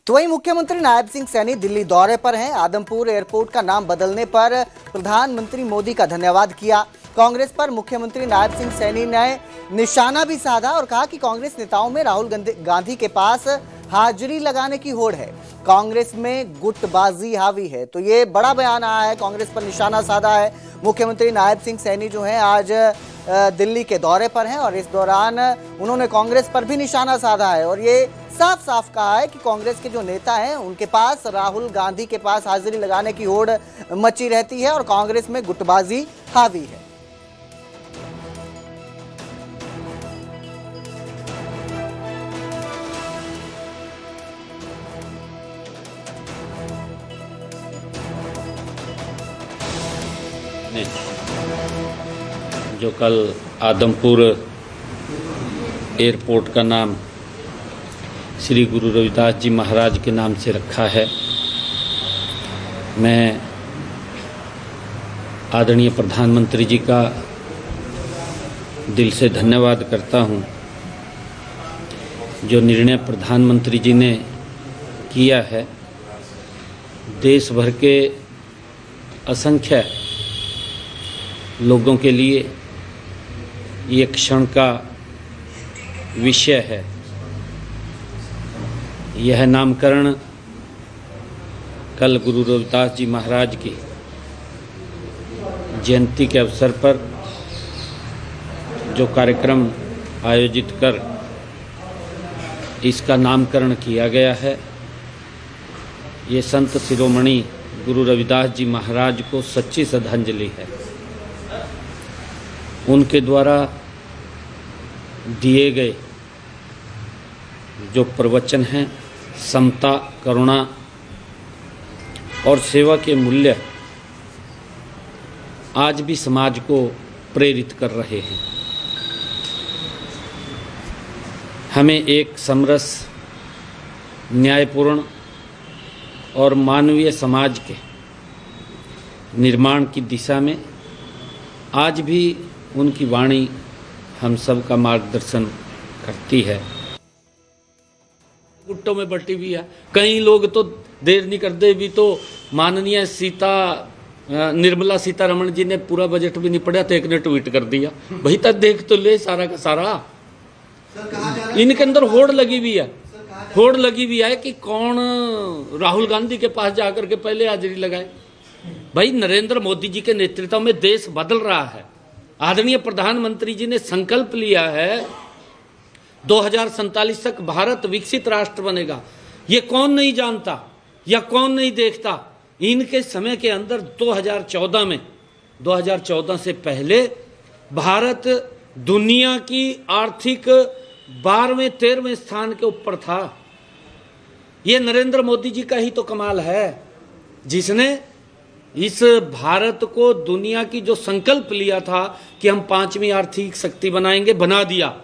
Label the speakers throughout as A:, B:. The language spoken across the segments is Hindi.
A: तो वहीं मुख्यमंत्री नायब सिंह सैनी दिल्ली दौरे पर हैं। आदमपुर एयरपोर्ट का नाम बदलने पर प्रधानमंत्री मोदी का धन्यवाद किया। कांग्रेस पर मुख्यमंत्री नायब सिंह सैनी ने निशाना भी साधा और कहा कि कांग्रेस नेताओं में राहुल गांधी के पास हाजिरी लगाने की होड़ है, कांग्रेस में गुटबाजी हावी है। तो ये बड़ा बयान आया है, कांग्रेस पर निशाना साधा है। मुख्यमंत्री नायब सिंह सैनी जो हैं आज दिल्ली के दौरे पर हैं और इस दौरान उन्होंने कांग्रेस पर भी निशाना साधा है और ये साफ साफ कहा है कि कांग्रेस के जो नेता हैं उनके पास राहुल गांधी के पास हाजिरी लगाने की होड़ मची रहती है और कांग्रेस में गुटबाजी हावी है।
B: जो कल आदमपुर एयरपोर्ट का नाम श्री गुरु रविदास जी महाराज के नाम से रखा है, मैं आदरणीय प्रधानमंत्री जी का दिल से धन्यवाद करता हूं। जो निर्णय प्रधानमंत्री जी ने किया है, देश भर के असंख्य लोगों के लिए ये क्षण का विषय है। यह नामकरण कल गुरु रविदास जी महाराज की जयंती के अवसर पर जो कार्यक्रम आयोजित कर इसका नामकरण किया गया है, ये संत शिरोमणि गुरु रविदास जी महाराज को सच्ची श्रद्धांजलि है। उनके द्वारा दिए गए जो प्रवचन हैं, समता, करुणा और सेवा के मूल्य आज भी समाज को प्रेरित कर रहे हैं। हमें एक समरस, न्यायपूर्ण और मानवीय समाज के निर्माण की दिशा में आज भी उनकी वाणी हम सब का मार्गदर्शन करती है। गुट्टों में बटी हुई है, कई लोग तो देर नहीं करते भी तो माननीय निर्मला सीतारमण जी ने पूरा बजट भी नहीं पढ़ा तो एक ने ट्वीट कर दिया, भाई तक देख तो ले सारा का सारा। इनके अंदर होड़ लगी हुई है कि कौन राहुल गांधी के पास जाकर के पहले हाजिरी लगाए। भाई नरेंद्र मोदी जी के नेतृत्व में देश बदल रहा है। आदरणीय प्रधानमंत्री जी ने संकल्प लिया है 2047 तक भारत विकसित राष्ट्र बनेगा। ये कौन नहीं जानता या कौन नहीं देखता। इनके समय के अंदर 2014 से पहले भारत दुनिया की आर्थिक 12वें-13वें स्थान के ऊपर था। ये नरेंद्र मोदी जी का ही तो कमाल है, जिसने इस भारत को दुनिया की जो संकल्प लिया था कि हम 5वीं आर्थिक शक्ति बनाएंगे, बना दिया।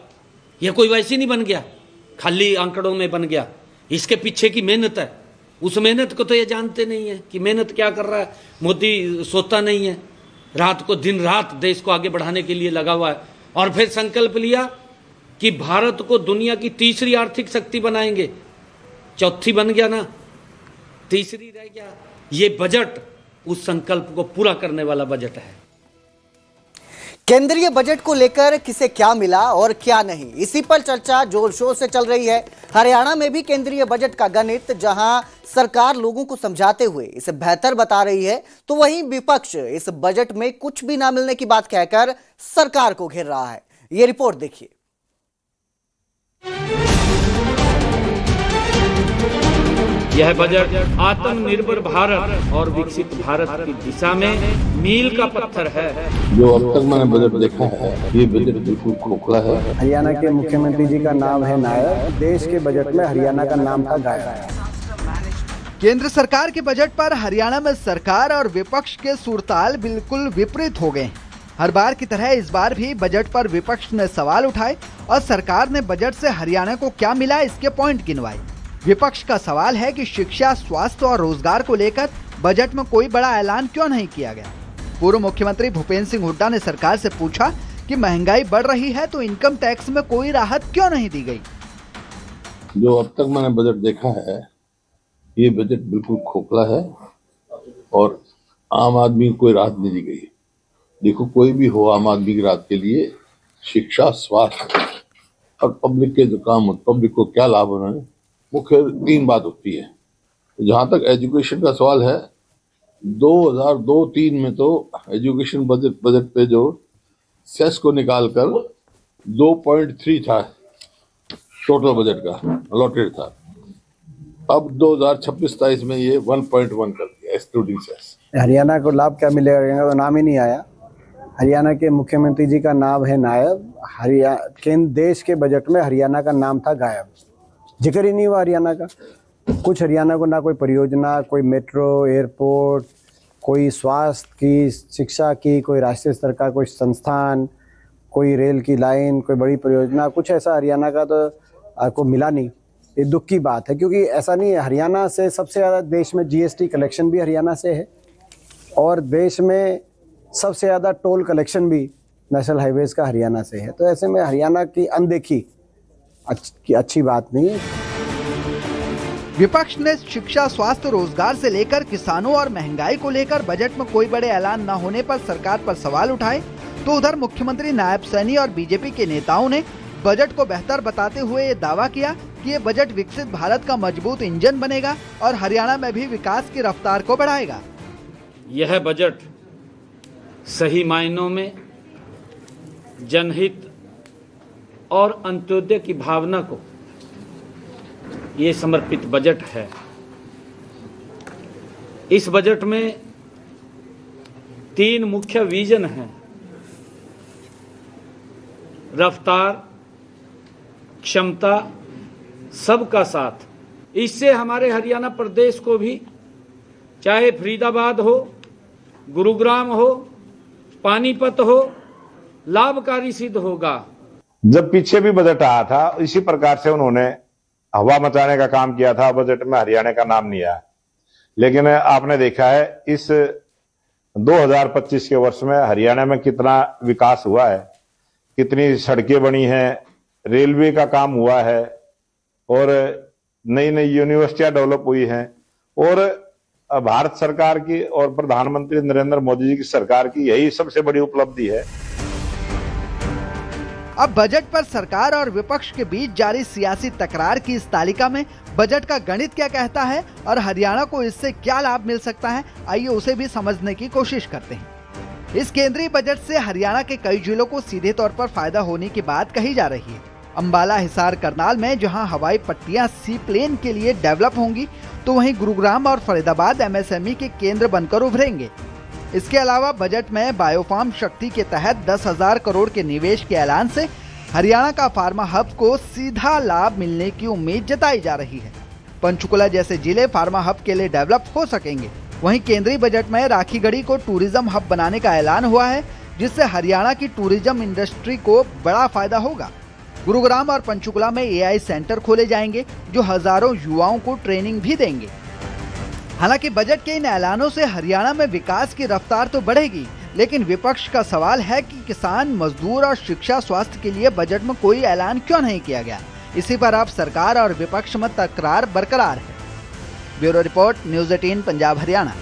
B: यह कोई वैसे नहीं बन गया, खाली आंकड़ों में बन गया। इसके पीछे की मेहनत है, उस मेहनत को तो ये जानते नहीं है कि मेहनत क्या कर रहा है। मोदी सोता नहीं है, रात को दिन रात देश को आगे बढ़ाने के लिए लगा हुआ है। और फिर संकल्प लिया कि भारत को दुनिया की 3री आर्थिक शक्ति बनाएंगे। 4थी बन गया ना, 3री रह गया। ये बजट उस संकल्प को पूरा करने वाला बजट है।
A: केंद्रीय बजट को लेकर किसे क्या मिला और क्या नहीं, इसी पर चर्चा जोर शोर से चल रही है। हरियाणा में भी केंद्रीय बजट का गणित जहां सरकार लोगों को समझाते हुए इसे बेहतर बता रही है, तो वहीं विपक्ष इस बजट में कुछ भी ना मिलने की बात कहकर सरकार को घेर रहा है। ये रिपोर्ट देखिए।
B: यह बजट आत्मनिर्भर भारत और विकसित भारत की दिशा में मील का पत्थर है।
C: जो अब तक मैंने बजट देखा है, ये बजट बिल्कुल खोखला है।
D: हरियाणा के मुख्यमंत्री जी का नाम है नायक, देश के बजट में हरियाणा का नाम था गायक।
E: केंद्र सरकार के बजट पर हरियाणा में सरकार और विपक्ष के सुरताल बिल्कुल विपरीत हो गए। हर बार की तरह इस बार भी बजट पर विपक्ष ने सवाल उठाए और सरकार ने बजट से हरियाणा को क्या मिला इसके पॉइंट गिनवाए। विपक्ष का सवाल है कि शिक्षा, स्वास्थ्य और रोजगार को लेकर बजट में कोई बड़ा ऐलान क्यों नहीं किया गया। पूर्व मुख्यमंत्री भूपेंद्र सिंह हुड्डा ने सरकार से पूछा कि महंगाई बढ़ रही है तो इनकम टैक्स में कोई राहत क्यों नहीं दी गई।
C: जो अब तक मैंने बजट देखा है, ये बजट बिल्कुल खोखला है और आम आदमी को कोई राहत नहीं दी गई। देखो, कोई भी हो, आम आदमी की राहत के लिए शिक्षा, स्वास्थ्य और पब्लिक के जो काम, पब्लिक को क्या लाभ हो रहे हैं, मुख्य 3 बात होती है। जहां तक एजुकेशन का सवाल है, 2002-03 में तो एजुकेशन बजट पे जो सेस को निकालकर 2.3 था टोटल बजट का अलॉटेड था। अब 2026-27 में ये 1.1 कर दिया एक्सक्लूडिंग सेस।
D: हरियाणा को लाभ क्या मिलेगा तो नाम ही नहीं आया। हरियाणा के मुख्यमंत्री जी का नाम है नायब। केंद्र देश के बजट में हरियाणा का नाम था गायब, जिक्र ही नहीं हुआ हरियाणा का। कुछ हरियाणा को ना कोई परियोजना, कोई मेट्रो, एयरपोर्ट, कोई स्वास्थ्य की, शिक्षा की, कोई राष्ट्रीय स्तर का कोई संस्थान, कोई रेल की लाइन, कोई बड़ी परियोजना, कुछ ऐसा हरियाणा का तो आपको मिला नहीं। ये दुख की बात है, क्योंकि ऐसा नहीं है। हरियाणा से सबसे ज़्यादा देश में जीएसटी कलेक्शन भी हरियाणा से है और देश में सबसे ज़्यादा टोल कलेक्शन भी नेशनल हाईवेज का हरियाणा से है। तो ऐसे में हरियाणा की अनदेखी अच्छी बात नहीं है।
E: विपक्ष ने शिक्षा, स्वास्थ्य, रोजगार से लेकर किसानों और महंगाई को लेकर बजट में कोई बड़े ऐलान न होने पर सरकार पर सवाल उठाए, तो उधर मुख्यमंत्री नायब सैनी और बीजेपी के नेताओं ने बजट को बेहतर बताते हुए ये दावा किया कि ये बजट विकसित भारत का मजबूत इंजन बनेगा और हरियाणा में भी विकास की रफ्तार को बढ़ाएगा।
B: यह बजट सही मायनों में जनहित और अंत्योदय की भावना को ये समर्पित बजट है। इस बजट में 3 मुख्य विजन हैं: रफ्तार, क्षमता, सबका साथ। इससे हमारे हरियाणा प्रदेश को भी, चाहे फरीदाबाद हो, गुरुग्राम हो, पानीपत हो, लाभकारी सिद्ध होगा।
F: जब पीछे भी बजट आया था, इसी प्रकार से उन्होंने हवा मचाने का काम किया था। बजट में हरियाणा का नाम नहीं आया, लेकिन आपने देखा है इस 2025 के वर्ष में हरियाणा में कितना विकास हुआ है, कितनी सड़कें बनी हैं, रेलवे का काम हुआ है और नई नई यूनिवर्सिटियां डेवलप हुई हैं। और भारत सरकार की और प्रधानमंत्री नरेंद्र मोदी जी की सरकार की यही सबसे बड़ी उपलब्धि है।
E: अब बजट पर सरकार और विपक्ष के बीच जारी सियासी तकरार की इस तालिका में बजट का गणित क्या कहता है और हरियाणा को इससे क्या लाभ मिल सकता है, आइए उसे भी समझने की कोशिश करते हैं। इस केंद्रीय बजट से हरियाणा के कई जिलों को सीधे तौर पर फायदा होने की बात कही जा रही है। अंबाला, हिसार, करनाल में जहां हवाई पट्टियां सी प्लेन के लिए डेवलप होंगी, तो वहीं गुरुग्राम और फरीदाबाद एमएसएमई के केंद्र बनकर उभरेंगे। इसके अलावा बजट में बायोफार्म शक्ति के तहत 10,000 करोड़ के निवेश के ऐलान से हरियाणा का फार्मा हब को सीधा लाभ मिलने की उम्मीद जताई जा रही है। पंचकुला जैसे जिले फार्मा हब के लिए डेवलप हो सकेंगे। वहीं केंद्रीय बजट में राखीगढ़ी को टूरिज्म हब बनाने का ऐलान हुआ है, जिससे हरियाणा की टूरिज्म इंडस्ट्री को बड़ा फायदा होगा। गुरुग्राम और पंचकुला में एआई सेंटर खोले जाएंगे, जो हजारों युवाओं को ट्रेनिंग भी देंगे। हालांकि बजट के इन ऐलानों से हरियाणा में विकास की रफ्तार तो बढ़ेगी, लेकिन विपक्ष का सवाल है कि किसान, मजदूर और शिक्षा, स्वास्थ्य के लिए बजट में कोई ऐलान क्यों नहीं किया गया। इसी पर अब सरकार और विपक्ष में तकरार बरकरार है। Bureau report, news 18 Punjab Haryana.